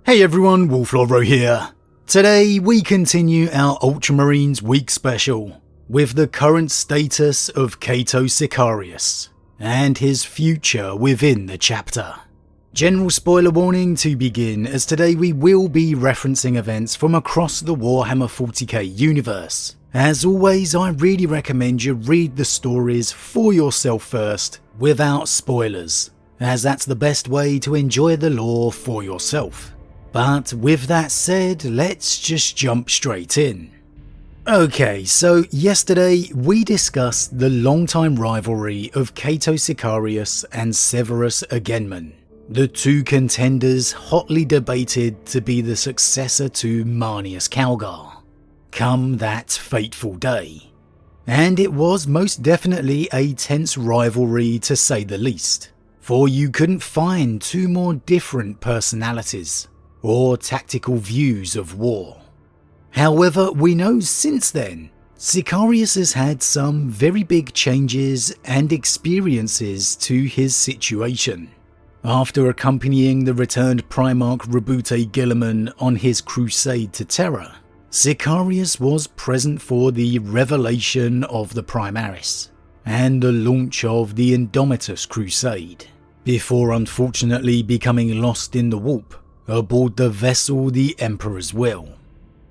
Hey everyone, Wolf Lord Rho here. Today we continue our Ultramarines week special with the current status of Cato Sicarius and his future within the chapter. General spoiler warning to begin, as today we will be referencing events from across the Warhammer 40k universe. As always, I really recommend you read the stories for yourself first without spoilers, as that's the best way to enjoy the lore for yourself. But with that said, let's just jump straight in. Okay, so yesterday we discussed the long-time rivalry of Cato Sicarius and Severus Agenman, the two contenders hotly debated to be the successor to Marneus Calgar, come that fateful day. And it was most definitely a tense rivalry to say the least, for you couldn't find two more different personalities or tactical views of war. However, we know since then, Sicarius has had some very big changes and experiences to his situation. After accompanying the returned Primarch Rabute Guilliman on his crusade to Terra, Sicarius was present for the revelation of the Primaris and the launch of the Indomitus Crusade, before unfortunately becoming lost in the warp aboard the vessel the Emperor's Will.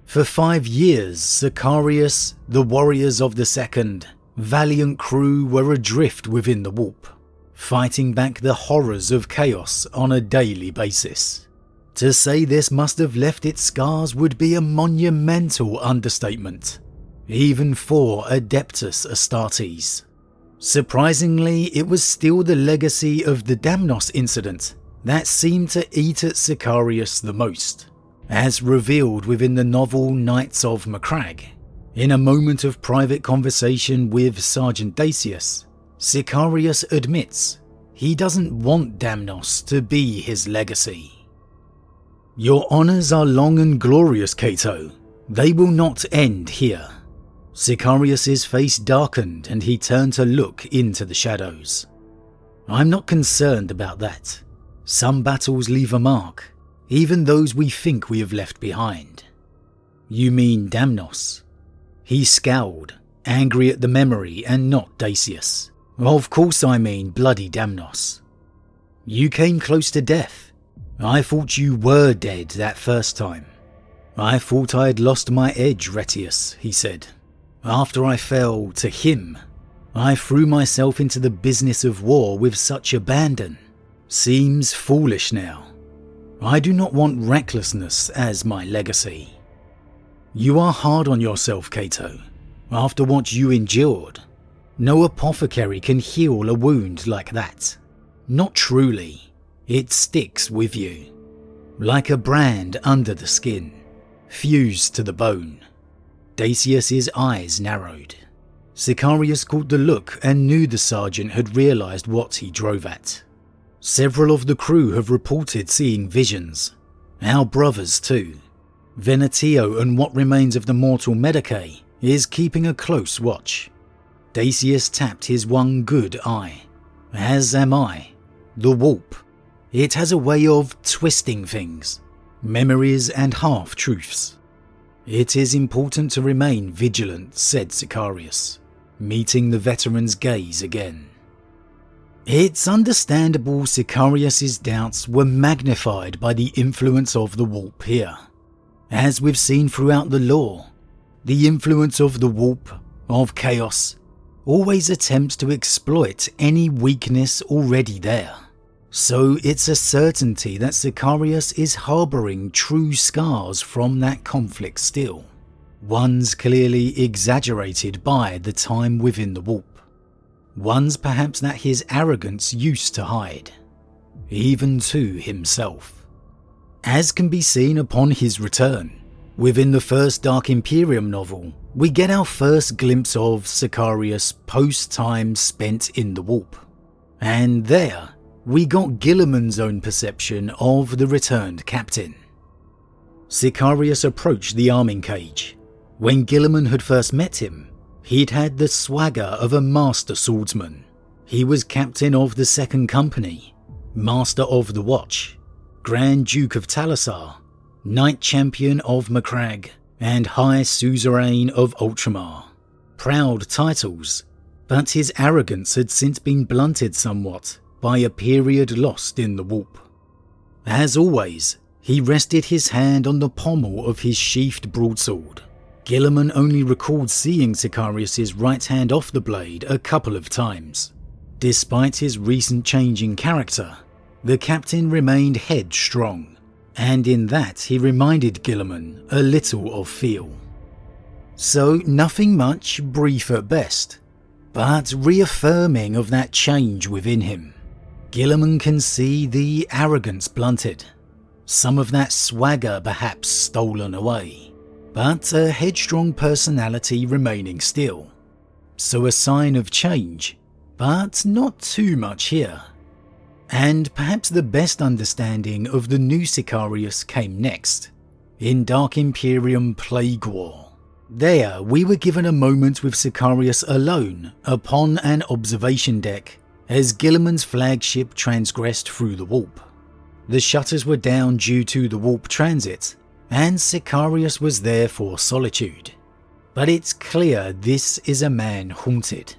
For 5 years, Sicarius, the warriors of the Second, valiant crew were adrift within the warp, fighting back the horrors of chaos on a daily basis. To say this must have left its scars would be a monumental understatement, even for Adeptus Astartes. Surprisingly, it was still the legacy of the Damnos incident that seemed to eat at Sicarius the most, as revealed within the novel Knights of Macragge. In a moment of private conversation with Sergeant Dacius, Sicarius admits he doesn't want Damnos to be his legacy. Your honours are long and glorious, Cato. They will not end here. Sicarius's face darkened and he turned to look into the shadows. I'm not concerned about that. Some battles leave a mark, even those we think we have left behind. You mean Damnos? He scowled, angry at the memory and not Dacius. Of course I mean bloody Damnos. You came close to death. I thought you were dead that first time. I thought I had lost my edge, Retius, he said. After I fell to him, I threw myself into the business of war with such abandon. Seems foolish now. I do not want recklessness as my legacy. You are hard on yourself, Cato. After what you endured, no apothecary can heal a wound like that. Not truly. It sticks with you, like a brand under the skin, fused to the bone. Dacius's eyes narrowed. Sicarius caught the look and knew the sergeant had realised what he drove at. Several of the crew have reported seeing visions. Our brothers too. Venatio and what remains of the mortal Medicae is keeping a close watch. Dacius tapped his one good eye. As am I. The warp. It has a way of twisting things, memories and half-truths. It is important to remain vigilant, said Sicarius, meeting the veteran's gaze again. It's understandable Sicarius's doubts were magnified by the influence of the warp here. As we've seen throughout the lore, the influence of the warp, of chaos, always attempts to exploit any weakness already there. So it's a certainty that Sicarius is harbouring true scars from that conflict still. Ones clearly exaggerated by the time within the warp. Ones perhaps that his arrogance used to hide, even to himself. As can be seen upon his return, within the first Dark Imperium novel, we get our first glimpse of Sicarius post-time spent in the warp. And there, we got Guilliman's own perception of the returned captain. Sicarius approached the arming cage. When Guilliman had first met him, he'd had the swagger of a master swordsman. He was captain of the Second Company, master of the Watch, Grand Duke of Talasar, Knight Champion of Macragge, and High Suzerain of Ultramar. Proud titles, but his arrogance had since been blunted somewhat by a period lost in the warp. As always, he rested his hand on the pommel of his sheathed broadsword. Guilliman only recalled seeing Sicarius's right hand off the blade a couple of times. Despite his recent change in character, the captain remained headstrong, and in that he reminded Guilliman a little of Feel. So nothing much, brief at best, but reaffirming of that change within him. Guilliman can see the arrogance blunted, some of that swagger perhaps stolen away, but a headstrong personality remaining still. So a sign of change, but not too much here. And perhaps the best understanding of the new Sicarius came next, in Dark Imperium Plague War. There we were given a moment with Sicarius alone upon an observation deck as Guilliman's flagship transgressed through the warp. The shutters were down due to the warp transit, and Sicarius was there for solitude. But it's clear this is a man haunted,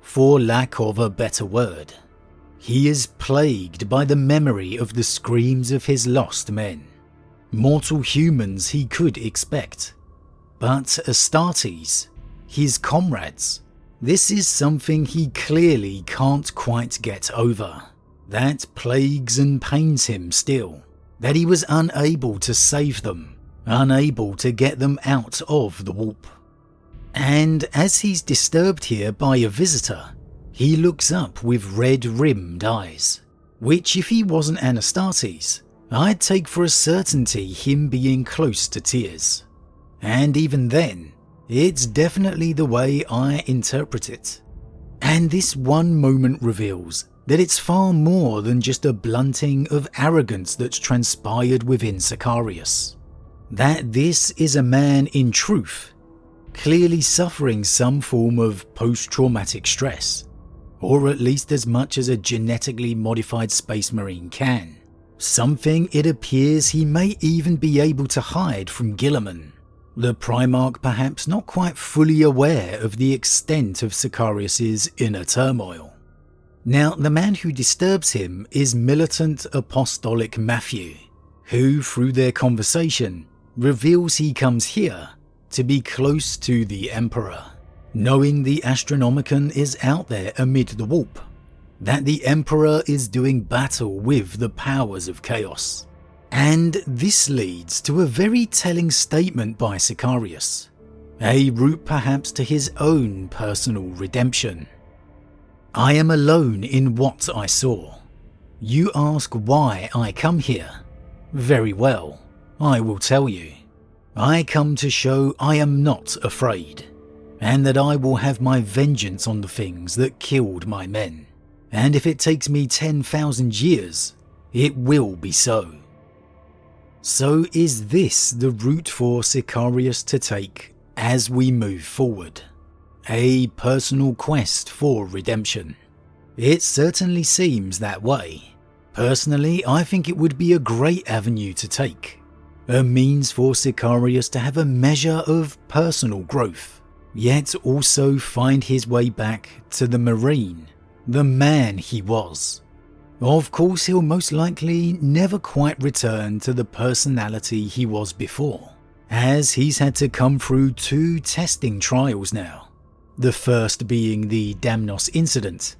for lack of a better word. He is plagued by the memory of the screams of his lost men. Mortal humans he could expect, but Astartes, his comrades, this is something he clearly can't quite get over. That plagues and pains him still, that he was unable to save them, unable to get them out of the warp. And as he's disturbed here by a visitor, he looks up with red-rimmed eyes, which if he wasn't an Astartes, I'd take for a certainty him being close to tears. And even then, it's definitely the way I interpret it. And this one moment reveals that it's far more than just a blunting of arrogance that's transpired within Sicarius. That this is a man in truth, clearly suffering some form of post-traumatic stress, or at least as much as a genetically modified space marine can. Something it appears he may even be able to hide from Guilliman. The Primarch perhaps not quite fully aware of the extent of Sicarius's inner turmoil. Now, the man who disturbs him is militant apostolic Matthew, who, through their conversation, reveals he comes here to be close to the Emperor, knowing the Astronomicon is out there amid the warp, that the Emperor is doing battle with the powers of chaos. And this leads to a very telling statement by Sicarius, a route perhaps to his own personal redemption. I am alone in what I saw. You ask why I come here. Very well, I will tell you. I come to show I am not afraid, and that I will have my vengeance on the things that killed my men. And if it takes me 10,000 years, it will be so. So is this the route for Sicarius to take as we move forward? A personal quest for redemption. It certainly seems that way. Personally, I think it would be a great avenue to take. A means for Sicarius to have a measure of personal growth, yet also find his way back to the Marine, the man he was. Of course, he'll most likely never quite return to the personality he was before, as he's had to come through 2 testing trials now. The first being the Damnos incident,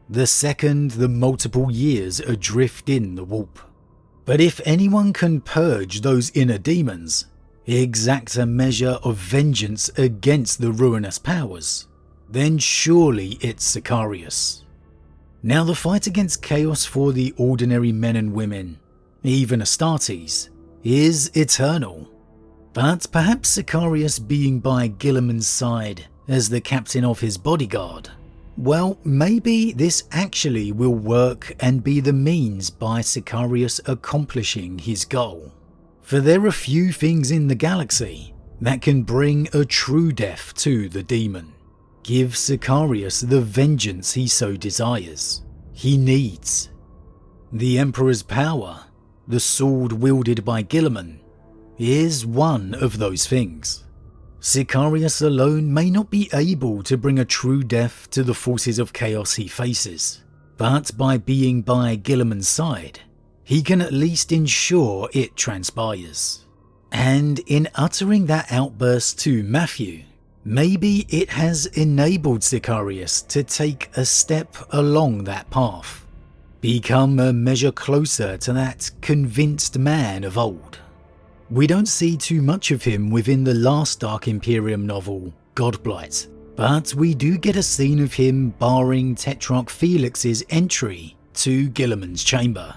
the second the multiple years adrift in the warp. But if anyone can purge those inner demons, exact a measure of vengeance against the ruinous powers, then surely it's Sicarius. Now the fight against chaos for the ordinary men and women, even Astartes, is eternal. But perhaps Sicarius being by Guilliman's side as the captain of his bodyguard, well, maybe this actually will work and be the means by Sicarius accomplishing his goal. For there are few things in the galaxy that can bring a true death to the demon. Give Sicarius the vengeance he so desires. He needs. The Emperor's power, the sword wielded by Guilliman, is one of those things. Sicarius alone may not be able to bring a true death to the forces of chaos he faces, but by being by Guilliman's side, he can at least ensure it transpires. And in uttering that outburst to Matthew, maybe it has enabled Sicarius to take a step along that path, become a measure closer to that convinced man of old. We don't see too much of him within the last Dark Imperium novel, Godblight, but we do get a scene of him barring Tetrarch Felix's entry to Guilliman's chamber.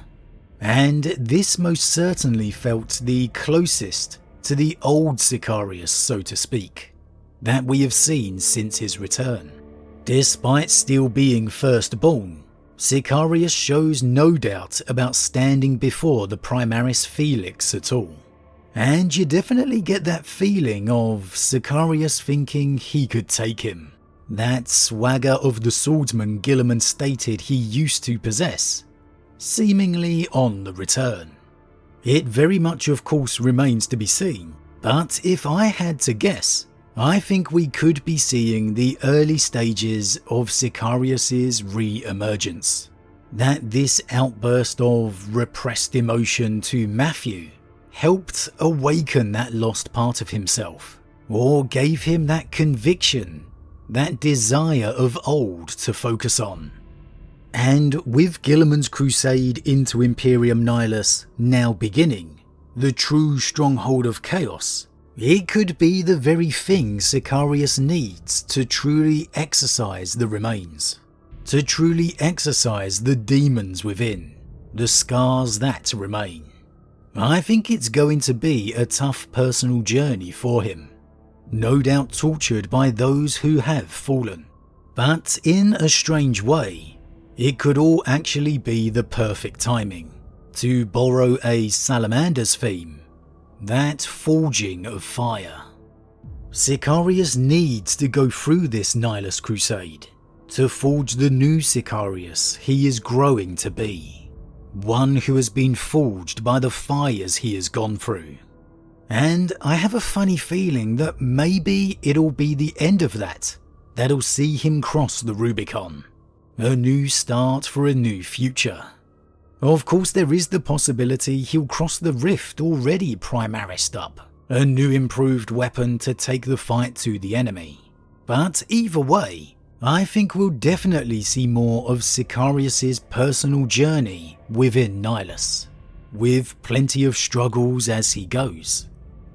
And this most certainly felt the closest to the old Sicarius, so to speak, that we have seen since his return. Despite still being firstborn, Sicarius shows no doubt about standing before the Primaris Felix at all. And you definitely get that feeling of Sicarius thinking he could take him. That swagger of the swordsman Guilliman stated he used to possess, seemingly on the return. It very much of course remains to be seen, but if I had to guess, I think we could be seeing the early stages of Sicarius's re-emergence. That this outburst of repressed emotion to Matthew helped awaken that lost part of himself, or gave him that conviction, that desire of old to focus on. And with Guilliman's crusade into Imperium Nihilus now beginning, the true stronghold of chaos, it could be the very thing Sicarius needs to truly exorcise the remains, to truly exorcise the demons within, the scars that remain. I think it's going to be a tough personal journey for him, no doubt tortured by those who have fallen, but in a strange way, it could all actually be the perfect timing, to borrow a Salamander's theme, that forging of fire. Sicarius needs to go through this Nihilus crusade to forge the new Sicarius he is growing to be. One who has been forged by the fires he has gone through. And I have a funny feeling that maybe it'll be the end of that'll see him cross the Rubicon. A new start for a new future. Of course there is the possibility he'll cross the rift already primarised up, a new improved weapon to take the fight to the enemy. But either way, I think we'll definitely see more of Sicarius's personal journey within Nihilus, with plenty of struggles as he goes.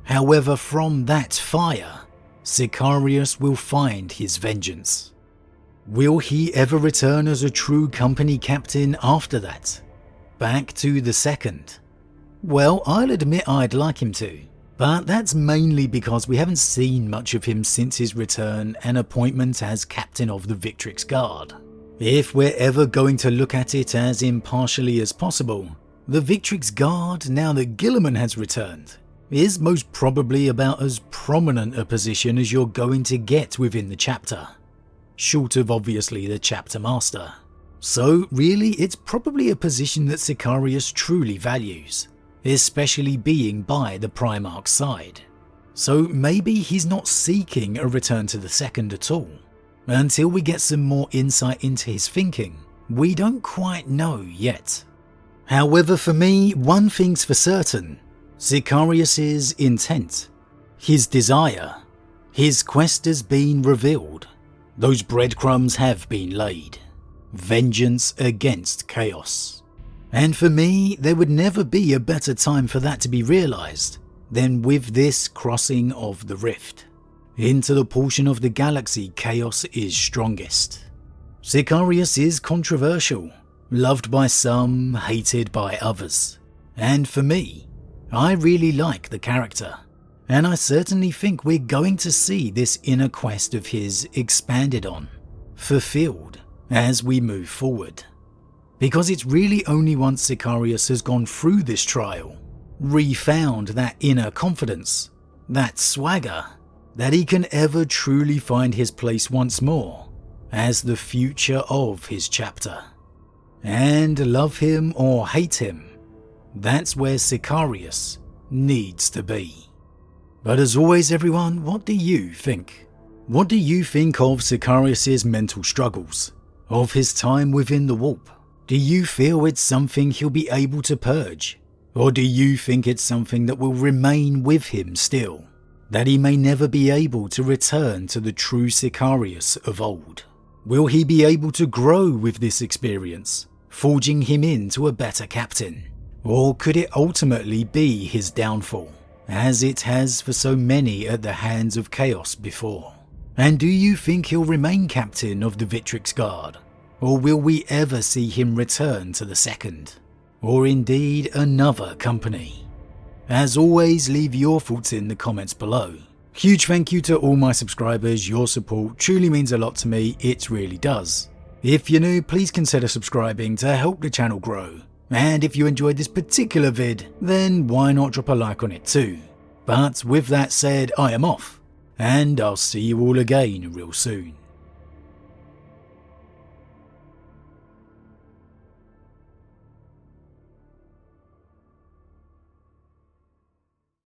However, from that fire, Sicarius will find his vengeance. Will he ever return as a true company captain after that? Back to the second? Well, I'll admit I'd like him to, but that's mainly because we haven't seen much of him since his return and appointment as captain of the Victrix Guard. If we're ever going to look at it as impartially as possible, the Victrix Guard, now that Guilliman has returned, is most probably about as prominent a position as you're going to get within the chapter, short of obviously the chapter master. So really it's probably a position that Sicarius truly values, especially being by the Primarch's side. So maybe he's not seeking a return to the second at all. Until we get some more insight into his thinking, we don't quite know yet. However, for me, one thing's for certain: Sicarius's intent, his desire, his quest has been revealed. Those breadcrumbs have been laid. Vengeance against chaos. And for me, there would never be a better time for that to be realised than with this crossing of the rift into the portion of the galaxy chaos is strongest. Sicarius is controversial, loved by some, hated by others. And for me, I really like the character, and I certainly think we're going to see this inner quest of his expanded on, fulfilled, as we move forward. Because it's really only once Sicarius has gone through this trial, refound that inner confidence, that swagger, that he can ever truly find his place once more as the future of his chapter. And love him or hate him, that's where Sicarius needs to be. But as always everyone, what do you think? What do you think of Sicarius' mental struggles? Of his time within the warp? Do you feel it's something he'll be able to purge? Or do you think it's something that will remain with him still? That he may never be able to return to the true Sicarius of old? Will he be able to grow with this experience, forging him into a better captain? Or could it ultimately be his downfall, as it has for so many at the hands of chaos before? And do you think he'll remain captain of the Victrix Guard? Or will we ever see him return to the second? Or indeed another company? As always, leave your thoughts in the comments below. Huge thank you to all my subscribers, your support truly means a lot to me, it really does. If you're new, please consider subscribing to help the channel grow. And if you enjoyed this particular vid, then why not drop a like on it too. But with that said, I am off, and I'll see you all again real soon.